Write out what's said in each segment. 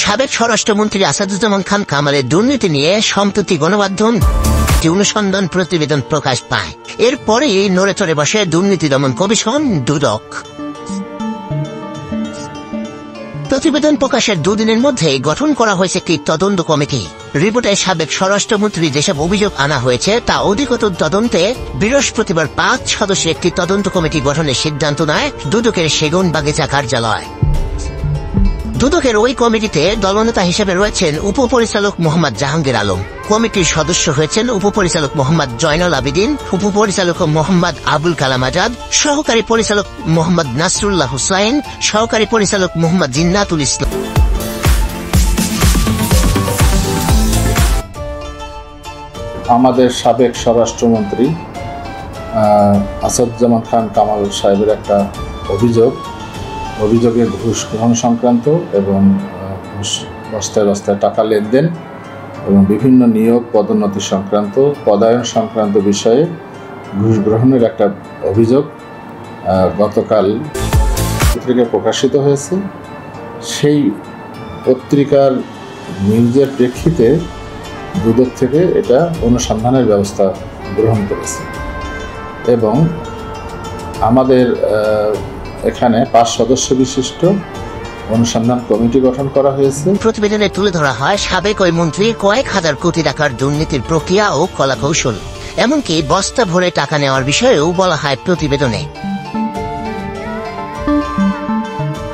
সাবেক স্বরাষ্ট্রমন্ত্রী আসাদুজ্জামান খান কামালের দুর্নীতি নিয়ে সম্প্রতি গণমাধ্যম অনুসন্ধান প্রতিবেদন প্রকাশ পায়। এরপরেই নড়ে চড়ে বসে দুর্নীতি দমন কমিশন দুদক। প্রতিবেদন প্রকাশের দুদিনের মধ্যে গঠন করা হয়েছে একটি তদন্ত কমিটি। রিপোর্টে সাবেক স্বরাষ্ট্রমন্ত্রী যেসব অভিযোগ আনা হয়েছে তা অধিকতর তদন্তে বৃহস্পতিবার 5 সদস্যের একটি তদন্ত কমিটি গঠনের সিদ্ধান্ত নেয় দুদকের সেগুনবাগিচা কার্যালয়। দুদকের ওই কমিটিতে দলনেতা হিসেবে রয়েছেন উপপরিচালক মোহাম্মদ জাহাঙ্গীর আলম, কমিটির সদস্য হয়েছেন উপপরিচালক মোহাম্মদ জয়নুল আবেদিন, উপপরিচালক মোহাম্মদ আবুল কালাম আজাদ, সহকারী পরিচালক মোহাম্মদ নাসরুল্লাহ হুসাইন, সহকারী পরিচালক মোহাম্মদ জিন্নাতুল ইসলাম। আমাদের সাবেক স্বরাষ্ট্রমন্ত্রী আসাদুজ্জামান খান কামাল সাহেবের একটা অভিযোগে ঘুষ গ্রহণ সংক্রান্ত এবং বস্তায় বস্তায় টাকা লেনদেন এবং বিভিন্ন নিয়োগ পদোন্নতি সংক্রান্ত পদায়ন সংক্রান্ত বিষয়ে ঘুষ গ্রহণের একটা অভিযোগ গতকাল পত্রিকায় প্রকাশিত হয়েছে। সেই পত্রিকার নিউজের প্রেক্ষিতে দুদক থেকে এটা অনুসন্ধানের ব্যবস্থা গ্রহণ করেছে এবং আমাদের এখানে 5 সদস্য বিশিষ্ট অনুসন্ধান কমিটি গঠন করা হয়েছে। প্রতিবেদনে তুলে ধরা হয় সাবেক ওই মন্ত্রী কয়েক হাজার কোটি টাকার দুর্নীতির প্রক্রিয়া ও কলাকৌশল, এমনকি বস্তা ভরে টাকা নেওয়ার বিষয়েও বলা হয় প্রতিবেদনে।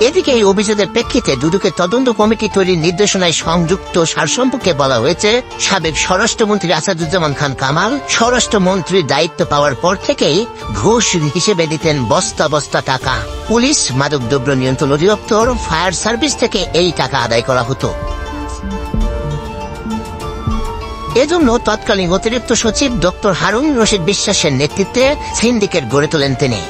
এদিকে এই অভিযোগের প্রেক্ষিতে দুদকের তদন্ত কমিটি তৈরির নির্দেশনায় সংযুক্ত সারসম্পর্কে বলা হয়েছে, সাবেক স্বরাষ্ট্রমন্ত্রী আসাদুজ্জামান খান কামাল স্বরাষ্ট্রমন্ত্রীর দায়িত্ব পাওয়ার পর থেকেই ঘুষ হিসেবে দিতেন বস্তা বস্তা টাকা। পুলিশ, মাদকদ্রব্য নিয়ন্ত্রণ অধিদপ্তর, ফায়ার সার্ভিস থেকে এই টাকা আদায় করা হতো। এজন্য তৎকালীন অতিরিক্ত সচিব ডক্টর হারুন রশিদ বিশ্বাসের নেতৃত্বে সিন্ডিকেট গড়ে তোলেন তিনি।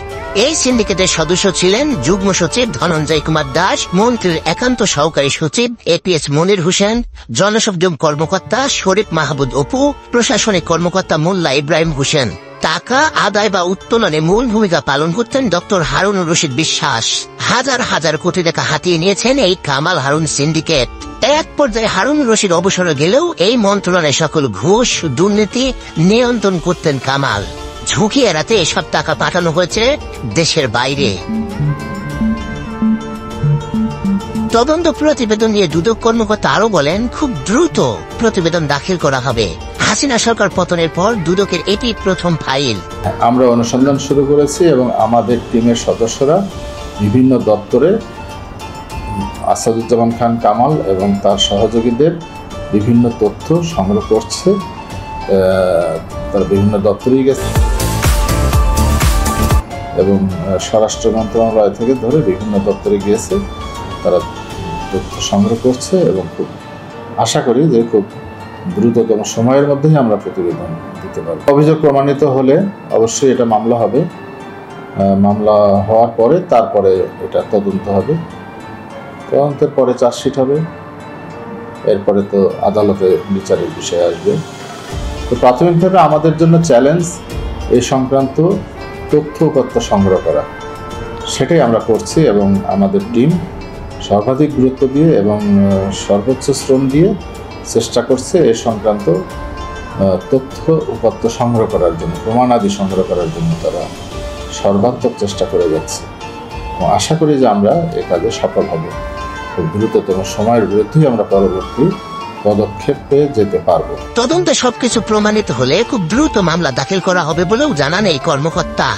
এই সিন্ডিকেটের সদস্য ছিলেন যুগ্ম সচিব ধনঞ্জয় কুমার দাস, মন্ত্রীর একান্ত সহকারী সচিব এপিএস মনির হোসেন, জনসংযোগ কর্মকর্তা শরীফ মাহমুদ অপু, প্রশাসনিক কর্মকর্তা মোল্লা ইব্রাহিম হোসেন। টাকা আদায় বা উত্তোলনে মূল ভূমিকা পালন করতেন ডক্টর হারুন রশিদ বিশ্বাস। হাজার হাজার কোটি টাকা হাতিয়ে নিয়েছেন এই কামাল হারুন সিন্ডিকেট। এক পর্যায়ে হারুন রশিদ অবসরে গেলেও এই মন্ত্রণালয়ে সকল ঘুষ দুর্নীতি নিয়ন্ত্রণ করতেন কামাল। ঝুঁকি এড়াতে এসব টাকা পাঠানো হয়েছে দেশের বাইরে। তদন্ত প্রতিবেদন নিয়ে দুদক কর্মকর্তা আরো বলেন, খুব দ্রুত প্রতিবেদন দাখিল করা হবে। হাসিনা সরকার পতনের পর দুদকের এটি প্রথম ফাইল। আমরা অনুসন্ধান শুরু করেছি এবং আমাদের টিমের সদস্যরা বিভিন্ন দপ্তরে আসাদুজ্জামান খান কামাল এবং তার সহযোগীদের বিভিন্ন তথ্য সংগ্রহ করছে। তারা বিভিন্ন দপ্তরেই গেছে এবং স্বরাষ্ট্র মন্ত্রণালয় থেকে ধরে বিভিন্ন দপ্তরে গিয়েছে, তারা তথ্য সংগ্রহ করছে এবং খুব আশা করি যে খুব দ্রুততম সময়ের মধ্যেই আমরা প্রতিবেদন দিতে পারব। অভিযোগ প্রমাণিত হলে অবশ্যই এটা মামলা হবে, মামলা হওয়ার পরে তারপরে এটা তদন্ত হবে, তদন্তের পরে চার্জশিট হবে, এরপরে তো আদালতে বিচারের বিষয় আসবে। তো প্রাথমিকভাবে আমাদের জন্য চ্যালেঞ্জ এই সংক্রান্ত তথ্য উপাত্ত সংগ্রহ করা, সেটাই আমরা করছি এবং আমাদের টিম সর্বাধিক গুরুত্ব দিয়ে এবং সর্বোচ্চ শ্রম দিয়ে চেষ্টা করছে এই সংক্রান্ত তথ্য উপাত্ত সংগ্রহ করার জন্য, প্রমাণাদি সংগ্রহ করার জন্য তারা সর্বাত্মক চেষ্টা করে যাচ্ছে এবং আশা করি যে আমরা এ কাজে সফল হব। খুব দ্রুততম সময়ের বিরুদ্ধেই আমরা পরবর্তী পদক্ষেপে যেতে পারবো। তদন্তে সবকিছু প্রমাণিত হলে খুব দ্রুত মামলা দাখিল করা হবে বলেও জানান এই কর্মকর্তা।